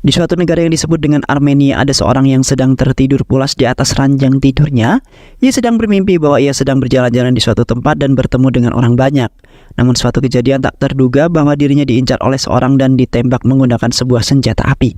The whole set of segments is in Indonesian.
Di suatu negara yang disebut dengan Armenia, ada seorang yang sedang tertidur pulas di atas ranjang tidurnya. Ia sedang bermimpi bahwa ia sedang berjalan-jalan di suatu tempat dan bertemu dengan orang banyak. Namun suatu kejadian tak terduga bahwa dirinya diincar oleh seorang dan ditembak menggunakan sebuah senjata api.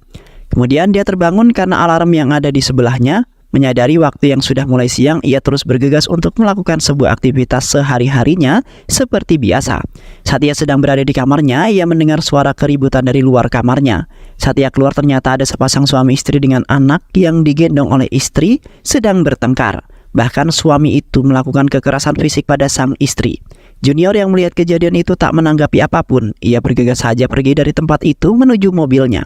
Kemudian dia terbangun karena alarm yang ada di sebelahnya. Menyadari waktu yang sudah mulai siang, ia terus bergegas untuk melakukan sebuah aktivitas sehari-harinya seperti biasa. Saat ia sedang berada di kamarnya, ia mendengar suara keributan dari luar kamarnya. Saat ia keluar, ternyata ada sepasang suami istri dengan anak yang digendong oleh istri sedang bertengkar. Bahkan suami itu melakukan kekerasan fisik pada sang istri. Junior yang melihat kejadian itu tak menanggapi apapun. Ia bergegas saja pergi dari tempat itu menuju mobilnya.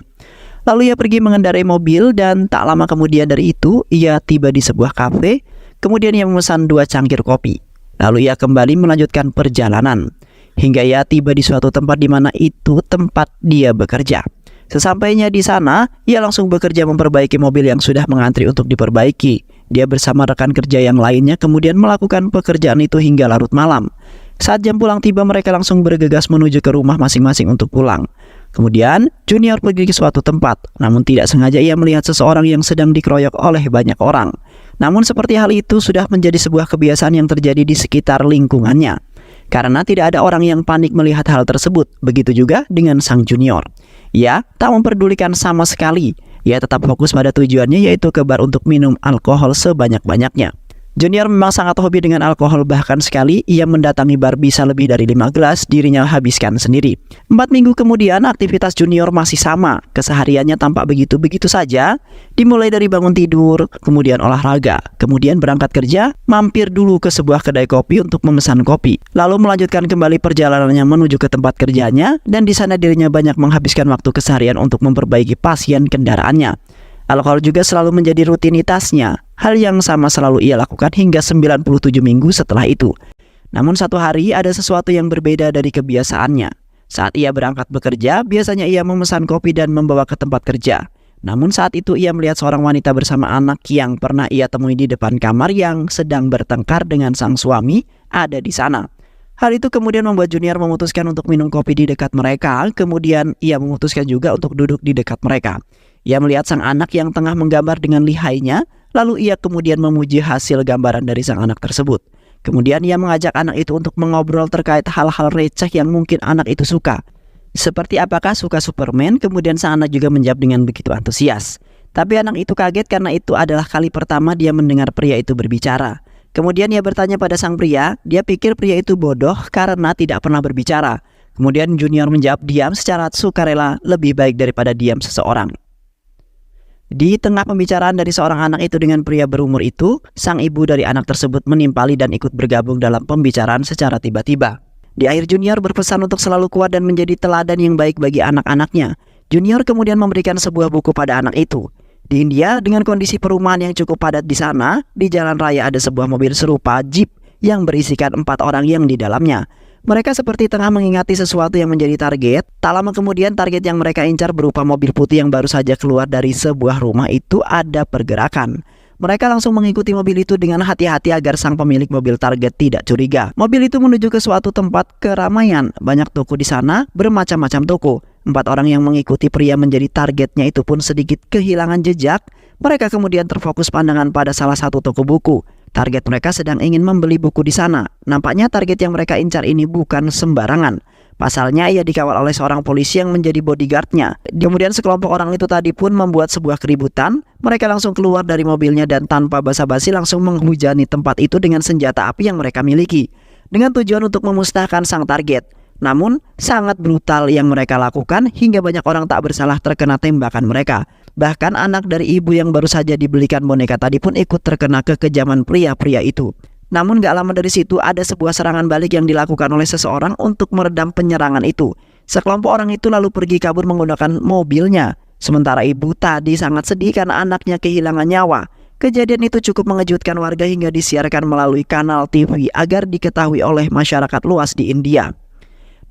Lalu ia pergi mengendarai mobil dan tak lama kemudian dari itu ia tiba di sebuah kafe. Kemudian ia memesan 2 cangkir kopi. Lalu ia kembali melanjutkan perjalanan hingga ia tiba di suatu tempat di mana itu tempat dia bekerja. Sesampainya di sana, ia langsung bekerja memperbaiki mobil yang sudah mengantri untuk diperbaiki. Dia bersama rekan kerja yang lainnya kemudian melakukan pekerjaan itu hingga larut malam. Saat jam pulang tiba, mereka langsung bergegas menuju ke rumah masing-masing untuk pulang. Kemudian, Junior pergi ke suatu tempat, namun tidak sengaja ia melihat seseorang yang sedang dikeroyok oleh banyak orang. Namun seperti hal itu sudah menjadi sebuah kebiasaan yang terjadi di sekitar lingkungannya. Karena tidak ada orang yang panik melihat hal tersebut, begitu juga dengan sang Junior. Ia tak memperdulikan sama sekali, ia tetap fokus pada tujuannya, yaitu ke bar untuk minum alkohol sebanyak-banyaknya. Junior memang sangat hobi dengan alkohol, bahkan sekali ia mendatangi bar bisa lebih dari 5 gelas dirinya habiskan sendiri. 4 minggu kemudian aktivitas Junior masih sama, kesehariannya tampak begitu-begitu saja. Dimulai dari bangun tidur, kemudian olahraga, kemudian berangkat kerja, mampir dulu ke sebuah kedai kopi untuk memesan kopi, lalu melanjutkan kembali perjalanannya menuju ke tempat kerjanya, dan di sana dirinya banyak menghabiskan waktu keseharian untuk memperbaiki pasien kendaraannya. Alkohol juga selalu menjadi rutinitasnya. Hal yang sama selalu ia lakukan hingga 97 minggu setelah itu. Namun satu hari ada sesuatu yang berbeda dari kebiasaannya. Saat ia berangkat bekerja, biasanya ia memesan kopi dan membawa ke tempat kerja. Namun saat itu ia melihat seorang wanita bersama anak yang pernah ia temui di depan kamar yang sedang bertengkar dengan sang suami ada di sana. Hal itu kemudian membuat Junior memutuskan untuk minum kopi di dekat mereka. Kemudian ia memutuskan juga untuk duduk di dekat mereka. Ia melihat sang anak yang tengah menggambar dengan lihainya, lalu ia kemudian memuji hasil gambaran dari sang anak tersebut. Kemudian ia mengajak anak itu untuk mengobrol terkait hal-hal receh yang mungkin anak itu suka. Seperti apakah suka Superman, kemudian sang anak juga menjawab dengan begitu antusias. Tapi anak itu kaget karena itu adalah kali pertama dia mendengar pria itu berbicara. Kemudian ia bertanya pada sang pria, dia pikir pria itu bodoh karena tidak pernah berbicara. Kemudian Junior menjawab diam secara sukarela, lebih baik daripada diam seseorang. Di tengah pembicaraan dari seorang anak itu dengan pria berumur itu, sang ibu dari anak tersebut menimpali dan ikut bergabung dalam pembicaraan secara tiba-tiba. Di akhir Junior berpesan untuk selalu kuat dan menjadi teladan yang baik bagi anak-anaknya. Junior kemudian memberikan sebuah buku pada anak itu. Di India, dengan kondisi perumahan yang cukup padat di sana, di jalan raya ada sebuah mobil serupa Jeep yang berisikan 4 orang yang di dalamnya. Mereka seperti tengah mengingati sesuatu yang menjadi target. Tak lama kemudian target yang mereka incar berupa mobil putih yang baru saja keluar dari sebuah rumah itu ada pergerakan. Mereka langsung mengikuti mobil itu dengan hati-hati agar sang pemilik mobil target tidak curiga. Mobil itu menuju ke suatu tempat keramaian. Banyak toko di sana, bermacam-macam toko. 4 orang yang mengikuti pria menjadi targetnya itu pun sedikit kehilangan jejak. Mereka kemudian terfokus pandangan pada salah satu toko buku. Target mereka sedang ingin membeli buku di sana. Nampaknya target yang mereka incar ini bukan sembarangan. Pasalnya ia dikawal oleh seorang polisi yang menjadi bodyguardnya. Kemudian sekelompok orang itu tadi pun membuat sebuah keributan. Mereka langsung keluar dari mobilnya dan tanpa basa-basi langsung menghujani tempat itu dengan senjata api yang mereka miliki, dengan tujuan untuk memusnahkan sang target. Namun sangat brutal yang mereka lakukan hingga banyak orang tak bersalah terkena tembakan mereka. Bahkan anak dari ibu yang baru saja dibelikan boneka tadi pun ikut terkena kekejaman pria-pria itu. Namun gak lama dari situ ada sebuah serangan balik yang dilakukan oleh seseorang untuk meredam penyerangan itu. Sekelompok orang itu lalu pergi kabur menggunakan mobilnya. Sementara ibu tadi sangat sedih karena anaknya kehilangan nyawa. Kejadian itu cukup mengejutkan warga hingga disiarkan melalui kanal TV agar diketahui oleh masyarakat luas di India.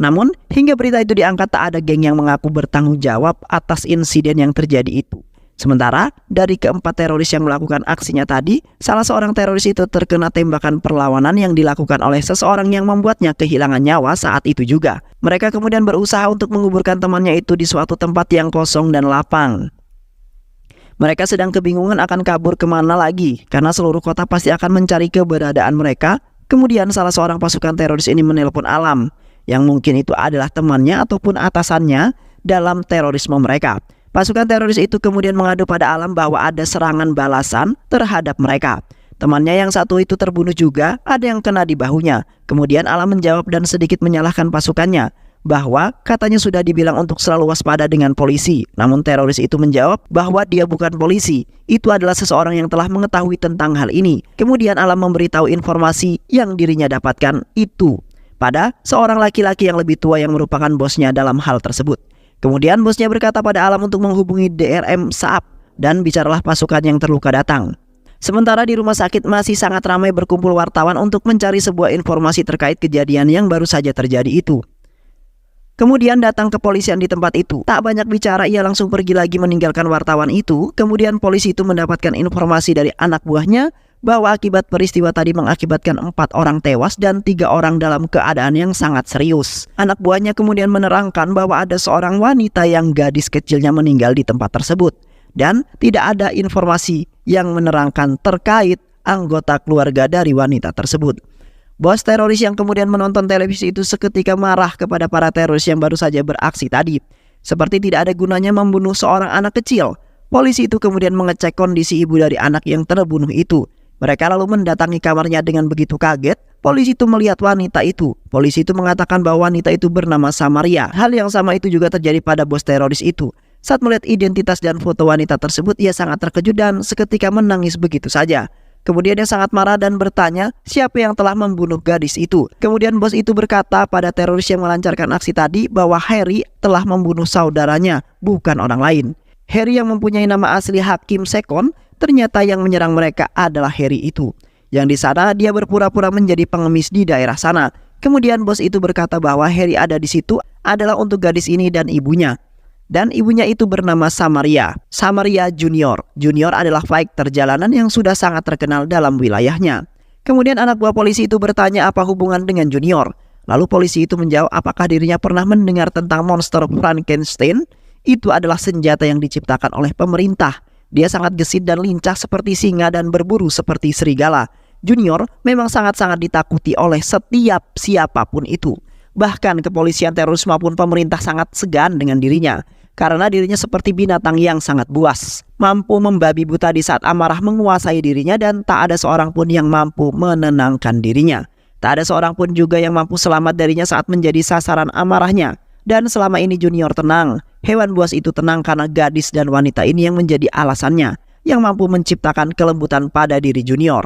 Namun, hingga berita itu diangkat tak ada geng yang mengaku bertanggung jawab atas insiden yang terjadi itu. Sementara, dari keempat teroris yang melakukan aksinya tadi, salah seorang teroris itu terkena tembakan perlawanan yang dilakukan oleh seseorang yang membuatnya kehilangan nyawa saat itu juga. Mereka kemudian berusaha untuk menguburkan temannya itu di suatu tempat yang kosong dan lapang. Mereka sedang kebingungan akan kabur kemana lagi, karena seluruh kota pasti akan mencari keberadaan mereka. Kemudian salah seorang pasukan teroris ini menelpon Alam, yang mungkin itu adalah temannya ataupun atasannya dalam terorisme mereka. Pasukan teroris itu kemudian mengadu pada Alam bahwa ada serangan balasan terhadap mereka. Temannya yang satu itu terbunuh juga, ada yang kena di bahunya. Kemudian Alam menjawab dan sedikit menyalahkan pasukannya, bahwa katanya sudah dibilang untuk selalu waspada dengan polisi. Namun teroris itu menjawab bahwa dia bukan polisi, itu adalah seseorang yang telah mengetahui tentang hal ini. Kemudian Alam memberitahu informasi yang dirinya dapatkan itu pada seorang laki-laki yang lebih tua yang merupakan bosnya dalam hal tersebut. Kemudian bosnya berkata pada Alam untuk menghubungi DRM Saab dan bicaralah pasukan yang terluka datang. Sementara di rumah sakit masih sangat ramai berkumpul wartawan untuk mencari sebuah informasi terkait kejadian yang baru saja terjadi itu. Kemudian datang kepolisian di tempat itu. Tak banyak bicara, ia langsung pergi lagi meninggalkan wartawan itu. Kemudian polisi itu mendapatkan informasi dari anak buahnya bahwa akibat peristiwa tadi mengakibatkan 4 orang tewas dan 3 orang dalam keadaan yang sangat serius. Anak buahnya kemudian menerangkan bahwa ada seorang wanita yang gadis kecilnya meninggal di tempat tersebut. Dan tidak ada informasi yang menerangkan terkait anggota keluarga dari wanita tersebut. Bos teroris yang kemudian menonton televisi itu seketika marah kepada para teroris yang baru saja beraksi tadi. Seperti tidak ada gunanya membunuh seorang anak kecil. Polisi itu kemudian mengecek kondisi ibu dari anak yang terbunuh itu. Mereka lalu mendatangi kamarnya dengan begitu kaget. Polisi itu melihat wanita itu. Polisi itu mengatakan bahwa wanita itu bernama Samaria. Hal yang sama itu juga terjadi pada bos teroris itu. Saat melihat identitas dan foto wanita tersebut, ia sangat terkejut dan seketika menangis begitu saja. Kemudian dia sangat marah dan bertanya siapa yang telah membunuh gadis itu. Kemudian bos itu berkata pada teroris yang melancarkan aksi tadi bahwa Harry telah membunuh saudaranya, bukan orang lain. Harry yang mempunyai nama asli Hakim Sekon, ternyata yang menyerang mereka adalah Harry itu. Yang di sana dia berpura-pura menjadi pengemis di daerah sana. Kemudian bos itu berkata bahwa Harry ada di situ adalah untuk gadis ini dan ibunya. Dan ibunya itu bernama Samaria Junior. Junior adalah fighter jalanan yang sudah sangat terkenal dalam wilayahnya. Kemudian anak buah polisi itu bertanya apa hubungan dengan Junior. Lalu polisi itu menjawab apakah dirinya pernah mendengar tentang monster Frankenstein. Itu adalah senjata yang diciptakan oleh pemerintah. Dia sangat gesit dan lincah seperti singa dan berburu seperti serigala. Junior memang sangat-sangat ditakuti oleh setiap siapapun itu. Bahkan kepolisian teroris maupun pemerintah sangat segan dengan dirinya. Karena dirinya seperti binatang yang sangat buas, mampu membabi buta di saat amarah menguasai dirinya dan tak ada seorang pun yang mampu menenangkan dirinya. Tak ada seorang pun juga yang mampu selamat darinya saat menjadi sasaran amarahnya. Dan selama ini Junior tenang, hewan buas itu tenang karena gadis dan wanita ini yang menjadi alasannya, yang mampu menciptakan kelembutan pada diri Junior.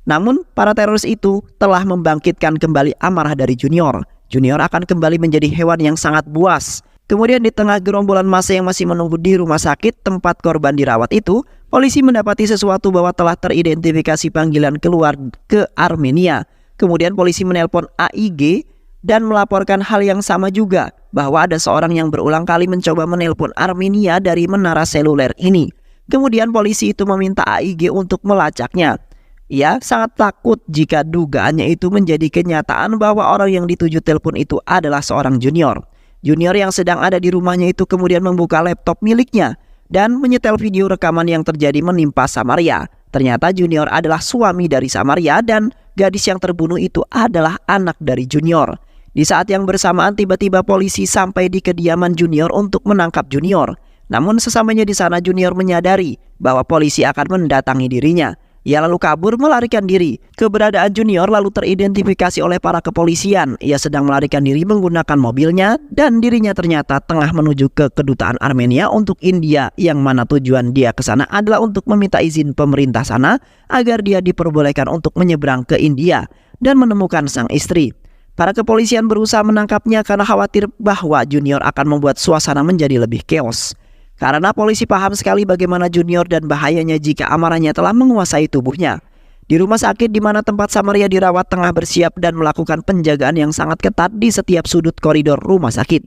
Namun para teroris itu telah membangkitkan kembali amarah dari Junior. Junior akan kembali menjadi hewan yang sangat buas. Kemudian di tengah gerombolan massa yang masih menunggu di rumah sakit tempat korban dirawat itu, polisi mendapati sesuatu bahwa telah teridentifikasi panggilan keluar ke Armenia. Kemudian polisi menelpon AIG dan melaporkan hal yang sama juga, bahwa ada seorang yang berulang kali mencoba menelpon Armenia dari menara seluler ini. Kemudian polisi itu meminta AIG untuk melacaknya. Ia sangat takut jika dugaannya itu menjadi kenyataan bahwa orang yang dituju telepon itu adalah seorang Junior. Junior yang sedang ada di rumahnya itu kemudian membuka laptop miliknya dan menyetel video rekaman yang terjadi menimpa Samaria. Ternyata Junior adalah suami dari Samaria dan gadis yang terbunuh itu adalah anak dari Junior. Di saat yang bersamaan tiba-tiba polisi sampai di kediaman Junior untuk menangkap Junior. Namun sesampainya di sana Junior menyadari bahwa polisi akan mendatangi dirinya. Ia lalu kabur melarikan diri. Keberadaan Junior lalu teridentifikasi oleh para kepolisian. Ia sedang melarikan diri menggunakan mobilnya dan dirinya ternyata tengah menuju ke kedutaan Armenia untuk India, yang mana tujuan dia ke sana adalah untuk meminta izin pemerintah sana agar dia diperbolehkan untuk menyeberang ke India dan menemukan sang istri. Para kepolisian berusaha menangkapnya karena khawatir bahwa Junior akan membuat suasana menjadi lebih chaos. Karena polisi paham sekali bagaimana Junior dan bahayanya jika amarahnya telah menguasai tubuhnya. Di rumah sakit di mana tempat Samaria dirawat tengah bersiap dan melakukan penjagaan yang sangat ketat di setiap sudut koridor rumah sakit.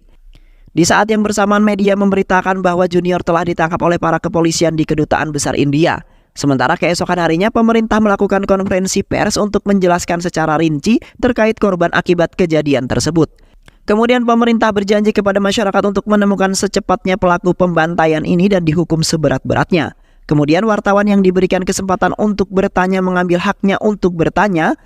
Di saat yang bersamaan media memberitakan bahwa Junior telah ditangkap oleh para kepolisian di Kedutaan Besar India. Sementara keesokan harinya pemerintah melakukan konferensi pers untuk menjelaskan secara rinci terkait korban akibat kejadian tersebut. Kemudian pemerintah berjanji kepada masyarakat untuk menemukan secepatnya pelaku pembantaian ini dan dihukum seberat-beratnya. Kemudian wartawan yang diberikan kesempatan untuk bertanya mengambil haknya untuk bertanya.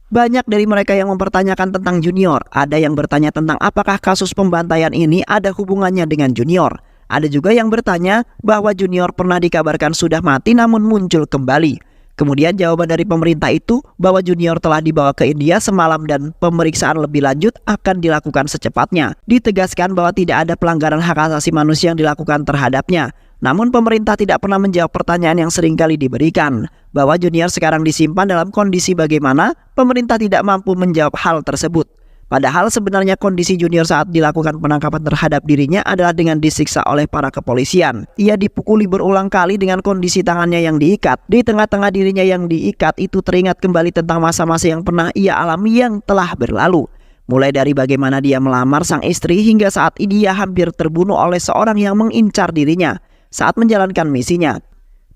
Banyak dari mereka yang mempertanyakan tentang Junior. Ada yang bertanya tentang apakah kasus pembantaian ini ada hubungannya dengan Junior. Ada juga yang bertanya bahwa Junior pernah dikabarkan sudah mati namun muncul kembali. Kemudian jawaban dari pemerintah itu bahwa Junior telah dibawa ke India semalam dan pemeriksaan lebih lanjut akan dilakukan secepatnya. Ditegaskan bahwa tidak ada pelanggaran hak asasi manusia yang dilakukan terhadapnya. Namun pemerintah tidak pernah menjawab pertanyaan yang seringkali diberikan, bahwa Junior sekarang disimpan dalam kondisi bagaimana. Pemerintah tidak mampu menjawab hal tersebut. Padahal sebenarnya kondisi Junior saat dilakukan penangkapan terhadap dirinya adalah dengan disiksa oleh para kepolisian. Ia dipukuli berulang kali dengan kondisi tangannya yang diikat. Di tengah-tengah dirinya yang diikat itu teringat kembali tentang masa-masa yang pernah ia alami yang telah berlalu. Mulai dari bagaimana dia melamar sang istri hingga saat ia hampir terbunuh oleh seorang yang mengincar dirinya saat menjalankan misinya.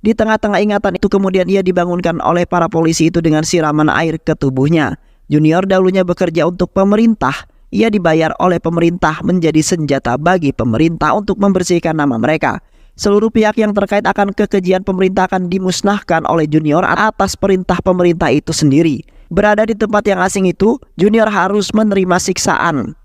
Di tengah-tengah ingatan itu kemudian ia dibangunkan oleh para polisi itu dengan siraman air ke tubuhnya. Junior dahulunya bekerja untuk pemerintah. Ia dibayar oleh pemerintah menjadi senjata bagi pemerintah untuk membersihkan nama mereka. Seluruh pihak yang terkait akan kekejian pemerintah akan dimusnahkan oleh Junior atas perintah pemerintah itu sendiri. Berada di tempat yang asing itu, Junior harus menerima siksaan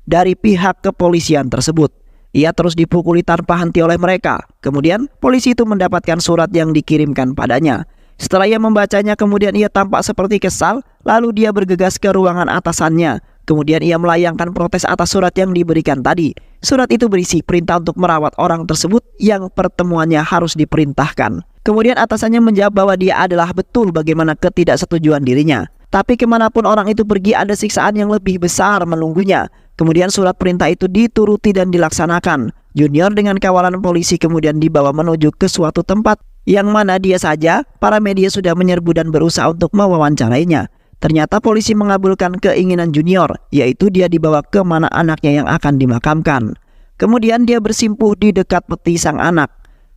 dari pihak kepolisian tersebut. Ia terus dipukuli tanpa henti oleh mereka. Kemudian polisi itu mendapatkan surat yang dikirimkan padanya. Setelah ia membacanya, kemudian ia tampak seperti kesal. Lalu dia bergegas ke ruangan atasannya. Kemudian ia melayangkan protes atas surat yang diberikan tadi. Surat itu berisi perintah untuk merawat orang tersebut yang pertemuannya harus diperintahkan. Kemudian atasannya menjawab bahwa dia adalah betul bagaimana ketidaksetujuan dirinya. Tapi kemanapun orang itu pergi ada siksaan yang lebih besar menunggunya. Kemudian surat perintah itu dituruti dan dilaksanakan. Junior dengan kawalan polisi kemudian dibawa menuju ke suatu tempat yang mana dia saja, para media sudah menyerbu dan berusaha untuk mewawancarainya. Ternyata polisi mengabulkan keinginan Junior, yaitu dia dibawa ke mana anaknya yang akan dimakamkan. Kemudian dia bersimpuh di dekat peti sang anak.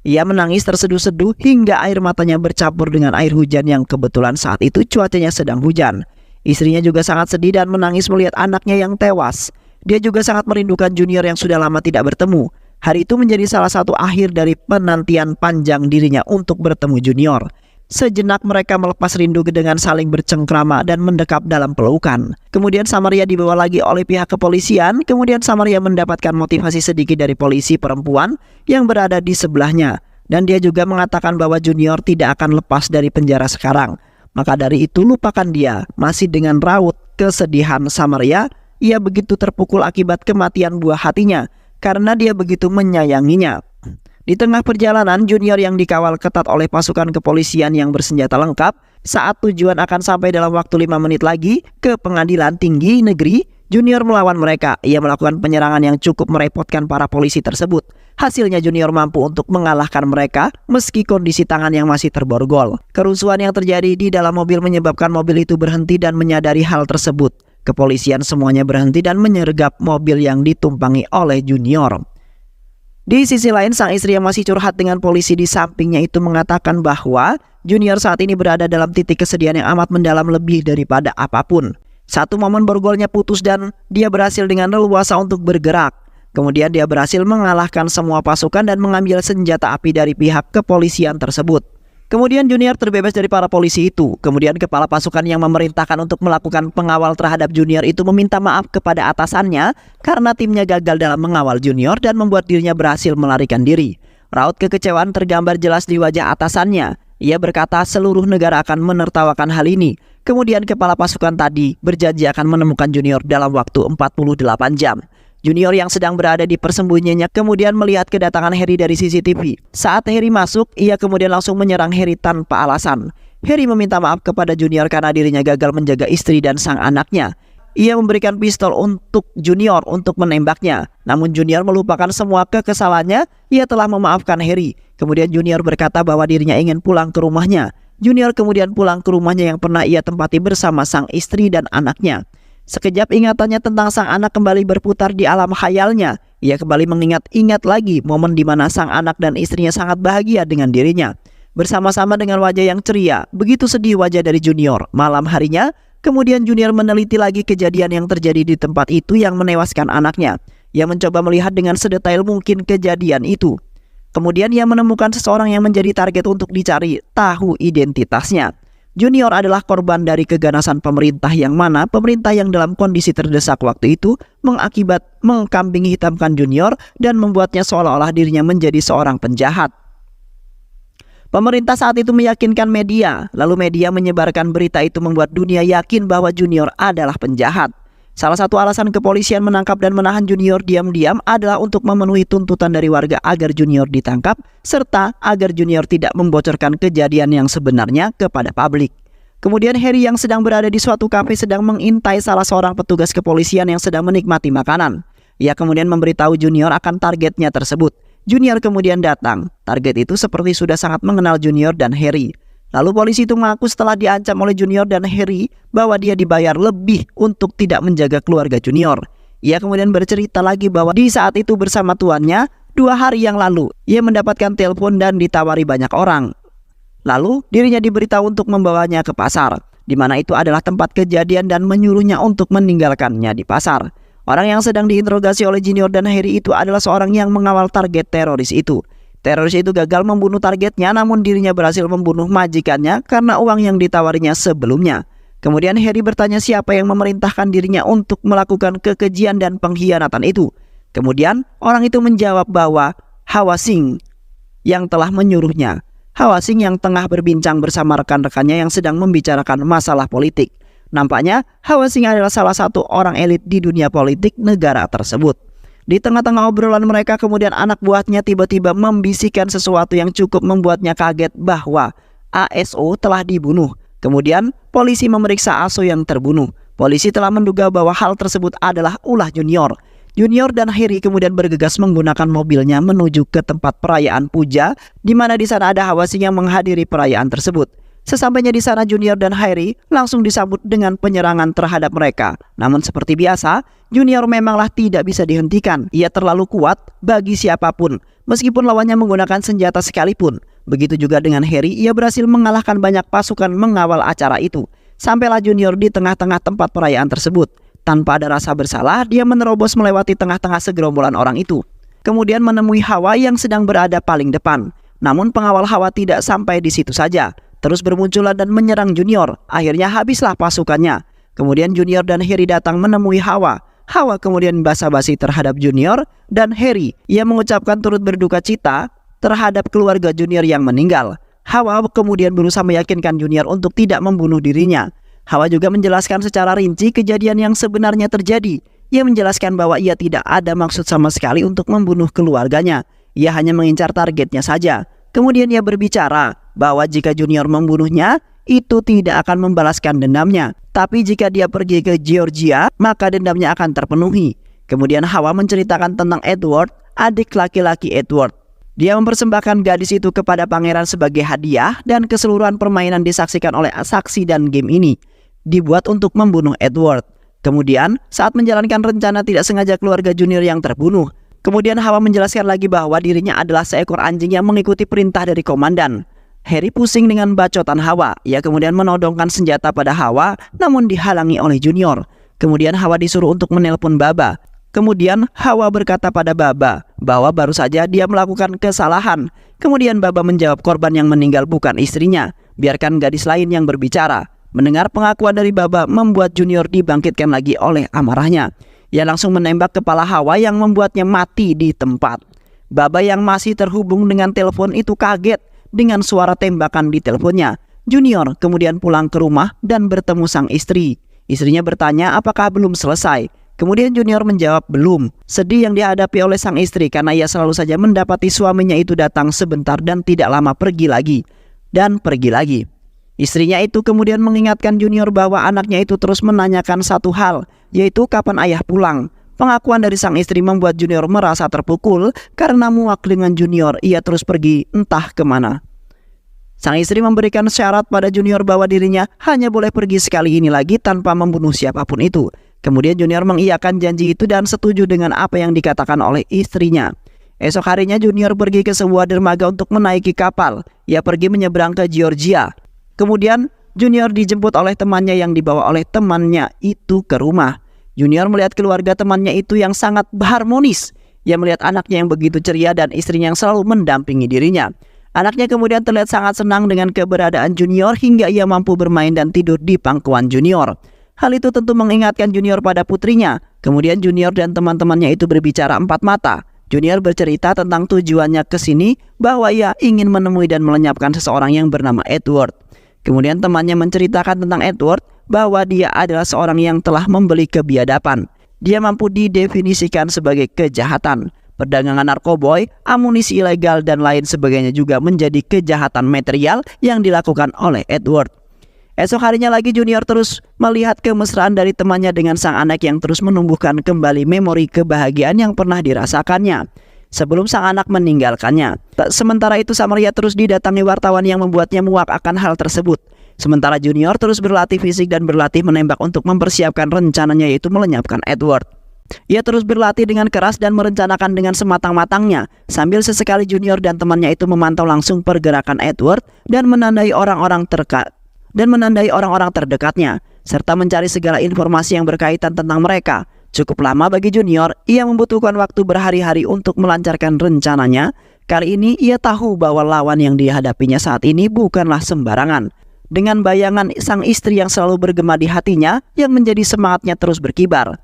Ia menangis terseduh-seduh hingga air matanya bercampur dengan air hujan yang kebetulan saat itu cuacanya sedang hujan. Istrinya juga sangat sedih dan menangis melihat anaknya yang tewas. Dia juga sangat merindukan Junior yang sudah lama tidak bertemu. Hari itu menjadi salah satu akhir dari penantian panjang dirinya untuk bertemu Junior. Sejenak mereka melepas rindu dengan saling bercengkrama dan mendekap dalam pelukan. Kemudian Samaria dibawa lagi oleh pihak kepolisian. Kemudian Samaria mendapatkan motivasi sedikit dari polisi perempuan yang berada di sebelahnya. Dan dia juga mengatakan bahwa Junior tidak akan lepas dari penjara sekarang. Maka dari itu lupakan dia. Masih dengan raut kesedihan Samaria, ia begitu terpukul akibat kematian buah hatinya karena dia begitu menyayanginya. Di tengah perjalanan, Junior yang dikawal ketat oleh pasukan kepolisian yang bersenjata lengkap, saat tujuan akan sampai dalam waktu 5 menit lagi ke pengadilan tinggi negeri, Junior melawan mereka. Ia melakukan penyerangan yang cukup merepotkan para polisi tersebut. Hasilnya Junior mampu untuk mengalahkan mereka meski kondisi tangan yang masih terborgol. Kerusuhan yang terjadi di dalam mobil menyebabkan mobil itu berhenti dan menyadari hal tersebut. Kepolisian semuanya berhenti dan menyergap mobil yang ditumpangi oleh Junior. Di sisi lain, sang istri yang masih curhat dengan polisi di sampingnya itu mengatakan bahwa Junior saat ini berada dalam titik kesedihan yang amat mendalam lebih daripada apapun. Satu momen borgolnya putus dan dia berhasil dengan leluasa untuk bergerak. Kemudian dia berhasil mengalahkan semua pasukan dan mengambil senjata api dari pihak kepolisian tersebut. Kemudian Junior terbebas dari para polisi itu. Kemudian kepala pasukan yang memerintahkan untuk melakukan pengawal terhadap Junior itu meminta maaf kepada atasannya karena timnya gagal dalam mengawal Junior dan membuat dirinya berhasil melarikan diri. Raut kekecewaan tergambar jelas di wajah atasannya. Ia berkata seluruh negara akan menertawakan hal ini. Kemudian kepala pasukan tadi berjanji akan menemukan Junior dalam waktu 48 jam. Junior yang sedang berada di persembunyiannya kemudian melihat kedatangan Harry dari CCTV. Saat Harry masuk, ia kemudian langsung menyerang Harry tanpa alasan. Harry meminta maaf kepada Junior karena dirinya gagal menjaga istri dan sang anaknya. Ia memberikan pistol untuk Junior untuk menembaknya. Namun Junior melupakan semua kekesalannya. Ia telah memaafkan Harry. Kemudian Junior berkata bahwa dirinya ingin pulang ke rumahnya. Junior kemudian pulang ke rumahnya yang pernah ia tempati bersama sang istri dan anaknya. Sekejap ingatannya tentang sang anak kembali berputar di alam khayalnya. Ia kembali mengingat-ingat lagi momen di mana sang anak dan istrinya sangat bahagia dengan dirinya. Bersama-sama dengan wajah yang ceria, begitu sedih wajah dari Junior. Malam harinya, kemudian Junior meneliti lagi kejadian yang terjadi di tempat itu yang menewaskan anaknya. Ia mencoba melihat dengan sedetail mungkin kejadian itu. Kemudian ia menemukan seseorang yang menjadi target untuk dicari tahu identitasnya. Junior adalah korban dari keganasan pemerintah yang mana pemerintah yang dalam kondisi terdesak waktu itu mengkambing hitamkan Junior dan membuatnya seolah-olah dirinya menjadi seorang penjahat. Pemerintah saat itu meyakinkan media, lalu media menyebarkan berita itu membuat dunia yakin bahwa Junior adalah penjahat. Salah satu alasan kepolisian menangkap dan menahan Junior diam-diam adalah untuk memenuhi tuntutan dari warga agar Junior ditangkap, serta agar Junior tidak membocorkan kejadian yang sebenarnya kepada publik. Kemudian Harry yang sedang berada di suatu kafe sedang mengintai salah seorang petugas kepolisian yang sedang menikmati makanan. Ia kemudian memberitahu Junior akan targetnya tersebut. Junior kemudian datang. Target itu seperti sudah sangat mengenal Junior dan Harry. Lalu polisi itu mengaku setelah diancam oleh Junior dan Harry bahwa dia dibayar lebih untuk tidak menjaga keluarga Junior. Ia kemudian bercerita lagi bahwa di saat itu bersama tuannya 2 hari yang lalu ia mendapatkan telepon dan ditawari banyak orang. Lalu dirinya diberitahu untuk membawanya ke pasar, di mana itu adalah tempat kejadian dan menyuruhnya untuk meninggalkannya di pasar. Orang yang sedang diinterogasi oleh Junior dan Harry itu adalah seorang yang mengawal target teroris itu. Teroris itu gagal membunuh targetnya, namun dirinya berhasil membunuh majikannya karena uang yang ditawarinya sebelumnya. Kemudian Harry bertanya siapa yang memerintahkan dirinya untuk melakukan kekejian dan pengkhianatan itu. Kemudian orang itu menjawab bahwa Hawa Singh yang telah menyuruhnya. Hawa Singh yang tengah berbincang bersama rekan-rekannya yang sedang membicarakan masalah politik. Nampaknya Hawa Singh adalah salah satu orang elit di dunia politik negara tersebut. Di tengah-tengah obrolan mereka kemudian anak buahnya tiba-tiba membisikkan sesuatu yang cukup membuatnya kaget bahwa ASO telah dibunuh. Kemudian polisi memeriksa ASO yang terbunuh. Polisi telah menduga bahwa hal tersebut adalah ulah Junior. Junior dan Harry kemudian bergegas menggunakan mobilnya menuju ke tempat perayaan puja, di mana di sana ada Hawa Singh yang menghadiri perayaan tersebut. Sesampainya di sana Junior dan Harry langsung disambut dengan penyerangan terhadap mereka. Namun seperti biasa, Junior memanglah tidak bisa dihentikan. Ia terlalu kuat bagi siapapun, meskipun lawannya menggunakan senjata sekalipun. Begitu juga dengan Harry, ia berhasil mengalahkan banyak pasukan mengawal acara itu. Sampailah Junior di tengah-tengah tempat perayaan tersebut. Tanpa ada rasa bersalah, dia menerobos melewati tengah-tengah segerombolan orang itu. Kemudian menemui Hawa yang sedang berada paling depan. Namun pengawal Hawa tidak sampai di situ saja. Terus bermunculan dan menyerang Junior. Akhirnya habislah pasukannya. Kemudian Junior dan Harry datang menemui Hawa. Hawa kemudian basa-basi terhadap Junior dan Harry. Ia mengucapkan turut berduka cita terhadap keluarga Junior yang meninggal. Hawa kemudian berusaha meyakinkan Junior untuk tidak membunuh dirinya. Hawa juga menjelaskan secara rinci kejadian yang sebenarnya terjadi. Ia menjelaskan bahwa ia tidak ada maksud sama sekali untuk membunuh keluarganya. Ia hanya mengincar targetnya saja. Kemudian ia berbicara bahwa jika Junior membunuhnya, itu tidak akan membalaskan dendamnya. Tapi jika dia pergi ke Georgia, maka dendamnya akan terpenuhi. Kemudian Hawa menceritakan tentang Edward, adik laki-laki Edward. Dia mempersembahkan gadis itu kepada pangeran sebagai hadiah dan keseluruhan permainan disaksikan oleh saksi dan game ini dibuat untuk membunuh Edward. Kemudian saat menjalankan rencana tidak sengaja keluarga Junior yang terbunuh. Kemudian Hawa menjelaskan lagi bahwa dirinya adalah seekor anjing yang mengikuti perintah dari komandan. Harry pusing dengan bacotan Hawa. Ia kemudian menodongkan senjata pada Hawa, namun dihalangi oleh Junior. Kemudian Hawa disuruh untuk menelpon Baba. Kemudian Hawa berkata pada Baba bahwa baru saja dia melakukan kesalahan. Kemudian Baba menjawab korban yang meninggal bukan istrinya. Biarkan gadis lain yang berbicara. Mendengar pengakuan dari Baba membuat Junior dibangkitkan lagi oleh amarahnya. Ia langsung menembak kepala Hawa yang membuatnya mati di tempat. Baba yang masih terhubung dengan telepon itu kaget dengan suara tembakan di teleponnya. Junior kemudian pulang ke rumah dan bertemu sang istri. Istrinya bertanya apakah belum selesai. Kemudian Junior menjawab belum. Sedih yang dihadapi oleh sang istri karena ia selalu saja mendapati suaminya itu datang sebentar dan tidak lama pergi lagi. Dan pergi lagi. Istrinya itu kemudian mengingatkan Junior bahwa anaknya itu terus menanyakan satu hal, yaitu kapan ayah pulang. Pengakuan dari sang istri membuat Junior merasa terpukul karena muak dengan Junior, ia terus pergi entah kemana. Sang istri memberikan syarat pada Junior bahwa dirinya hanya boleh pergi sekali ini lagi tanpa membunuh siapapun itu. Kemudian Junior mengiyakan janji itu dan setuju dengan apa yang dikatakan oleh istrinya. Esok harinya Junior pergi ke sebuah dermaga untuk menaiki kapal. Ia pergi menyeberang ke Georgia. Kemudian Junior dijemput oleh temannya yang dibawa oleh temannya itu ke rumah. Junior melihat keluarga temannya itu yang sangat harmonis. Ia melihat anaknya yang begitu ceria dan istrinya yang selalu mendampingi dirinya. Anaknya kemudian terlihat sangat senang dengan keberadaan Junior hingga ia mampu bermain dan tidur di pangkuan Junior. Hal itu tentu mengingatkan Junior pada putrinya. Kemudian Junior dan teman-temannya itu berbicara empat mata. Junior bercerita tentang tujuannya ke sini bahwa ia ingin menemui dan melenyapkan seseorang yang bernama Edward. Kemudian temannya menceritakan tentang Edward bahwa dia adalah seorang yang telah membeli kebiadaban. Dia mampu didefinisikan sebagai kejahatan. Perdagangan narkoboy, amunisi ilegal, dan lain sebagainya juga menjadi kejahatan material yang dilakukan oleh Edward. Esok harinya lagi Junior terus melihat kemesraan dari temannya dengan sang anak yang terus menumbuhkan kembali memori kebahagiaan yang pernah dirasakannya sebelum sang anak meninggalkannya. Sementara itu Samaria terus didatangi wartawan yang membuatnya muak akan hal tersebut. Sementara Junior terus berlatih fisik dan berlatih menembak untuk mempersiapkan rencananya, yaitu melenyapkan Edward. Ia terus berlatih dengan keras dan merencanakan dengan sematang-matangnya, sambil sesekali Junior dan temannya itu memantau langsung pergerakan Edward dan menandai orang-orang terdekatnya, serta mencari segala informasi yang berkaitan tentang mereka. Cukup lama bagi Junior, ia membutuhkan waktu berhari-hari untuk melancarkan rencananya. Kali ini ia tahu bahwa lawan yang dihadapinya saat ini bukanlah sembarangan. Dengan bayangan sang istri yang selalu bergema di hatinya yang menjadi semangatnya terus berkibar.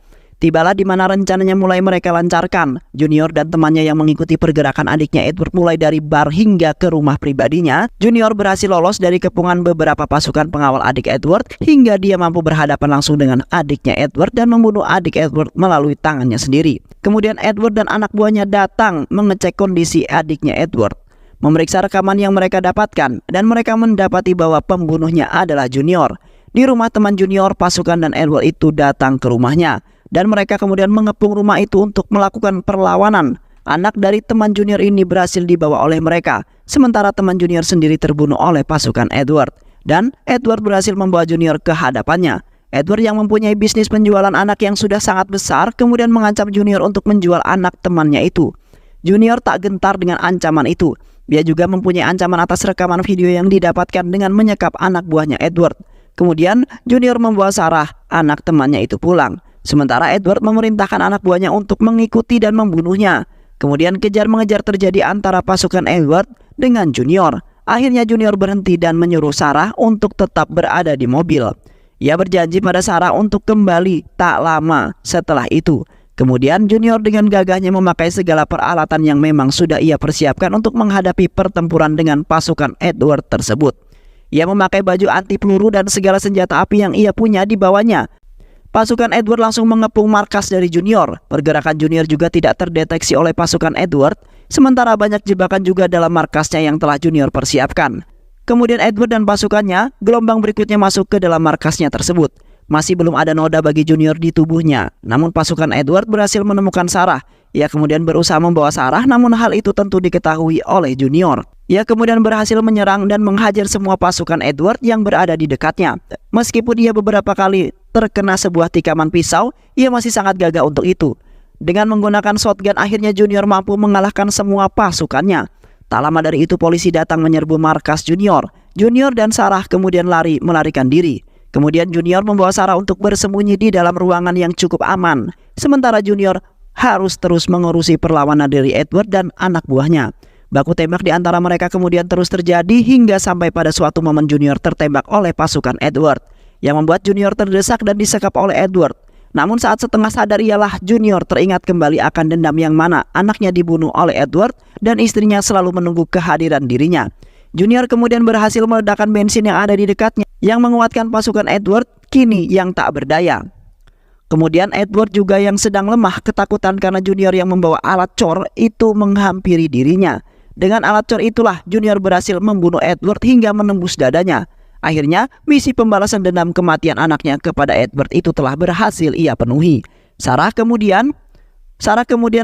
Tibalah di mana rencananya mulai mereka lancarkan. Junior dan temannya yang mengikuti pergerakan adiknya Edward mulai dari bar hingga ke rumah pribadinya. Junior berhasil lolos dari kepungan beberapa pasukan pengawal adik Edward hingga dia mampu berhadapan langsung dengan adiknya Edward dan membunuh adik Edward melalui tangannya sendiri. Kemudian Edward dan anak buahnya datang mengecek kondisi adiknya Edward, memeriksa rekaman yang mereka dapatkan, dan mereka mendapati bahwa pembunuhnya adalah Junior. Di rumah teman Junior, pasukan dan Edward itu datang ke rumahnya, dan mereka kemudian mengepung rumah itu untuk melakukan perlawanan. Anak dari teman Junior ini berhasil dibawa oleh mereka, sementara teman Junior sendiri terbunuh oleh pasukan Edward. Dan Edward berhasil membawa Junior ke hadapannya. Edward yang mempunyai bisnis penjualan anak yang sudah sangat besar kemudian mengancam Junior untuk menjual anak temannya itu. Junior tak gentar dengan ancaman itu. Dia juga mempunyai ancaman atas rekaman video yang didapatkan dengan menyekap anak buahnya Edward. Kemudian Junior membawa Sarah, anak temannya itu, pulang. Sementara Edward memerintahkan anak buahnya untuk mengikuti dan membunuhnya. Kemudian kejar-mengejar terjadi antara pasukan Edward dengan Junior. Akhirnya Junior berhenti dan menyuruh Sarah untuk tetap berada di mobil. Ia berjanji pada Sarah untuk kembali tak lama setelah itu. Kemudian Junior dengan gagahnya memakai segala peralatan yang memang sudah ia persiapkan untuk menghadapi pertempuran dengan pasukan Edward tersebut. Ia memakai baju anti peluru dan segala senjata api yang ia punya di bawahnya. Pasukan Edward langsung mengepung markas dari Junior. Pergerakan Junior juga tidak terdeteksi oleh pasukan Edward, sementara banyak jebakan juga dalam markasnya yang telah Junior persiapkan. Kemudian Edward dan pasukannya gelombang berikutnya masuk ke dalam markasnya tersebut. Masih belum ada noda bagi Junior di tubuhnya, namun pasukan Edward berhasil menemukan Sarah. Ia kemudian berusaha membawa Sarah, namun hal itu tentu diketahui oleh Junior. Ia kemudian berhasil menyerang dan menghajar semua pasukan Edward yang berada di dekatnya. Meskipun ia beberapa kali terkena sebuah tikaman pisau, ia masih sangat gagah untuk itu. Dengan menggunakan shotgun, akhirnya Junior mampu mengalahkan semua pasukannya. Tak lama dari itu polisi datang menyerbu markas Junior. Junior dan Sarah kemudian melarikan diri. Kemudian Junior membawa Sarah untuk bersembunyi di dalam ruangan yang cukup aman. Sementara Junior harus terus mengurusi perlawanan dari Edward dan anak buahnya. Baku tembak di antara mereka kemudian terus terjadi hingga sampai pada suatu momen Junior tertembak oleh pasukan Edward, yang membuat Junior terdesak dan disekap oleh Edward. Namun saat setengah sadar ialah Junior teringat kembali akan dendam yang mana anaknya dibunuh oleh Edward dan istrinya selalu menunggu kehadiran dirinya. Junior kemudian berhasil meledakkan bensin yang ada di dekatnya, yang menguatkan pasukan Edward kini yang tak berdaya. Kemudian Edward juga yang sedang lemah ketakutan karena Junior yang membawa alat cor itu menghampiri dirinya. Dengan alat cor itulah Junior berhasil membunuh Edward hingga menembus dadanya. Akhirnya misi pembalasan dendam kematian anaknya kepada Edward itu telah berhasil ia penuhi. Sarah kemudian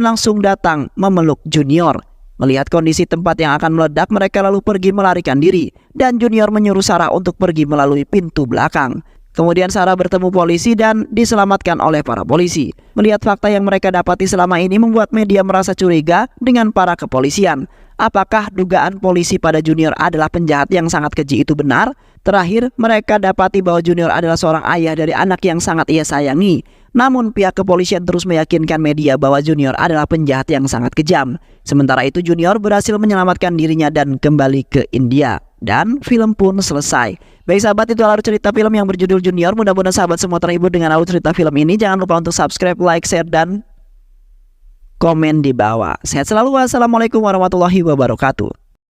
langsung datang memeluk Junior. Melihat kondisi tempat yang akan meledak, mereka lalu pergi melarikan diri, dan Junior menyuruh Sarah untuk pergi melalui pintu belakang. Kemudian Sarah bertemu polisi dan diselamatkan oleh para polisi. Melihat fakta yang mereka dapati selama ini membuat media merasa curiga dengan para kepolisian. Apakah dugaan polisi pada Junior adalah penjahat yang sangat keji itu benar? Terakhir, mereka dapati bahwa Junior adalah seorang ayah dari anak yang sangat ia sayangi. Namun pihak kepolisian terus meyakinkan media bahwa Junior adalah penjahat yang sangat kejam. Sementara itu Junior berhasil menyelamatkan dirinya dan kembali ke India. Dan film pun selesai. Baik sahabat, itu alur cerita film yang berjudul Junior. Mudah-mudahan sahabat semua terhibur dengan alur cerita film ini. Jangan lupa untuk subscribe, like, share, dan komen di bawah. Sehat selalu. Wassalamualaikum warahmatullahi wabarakatuh.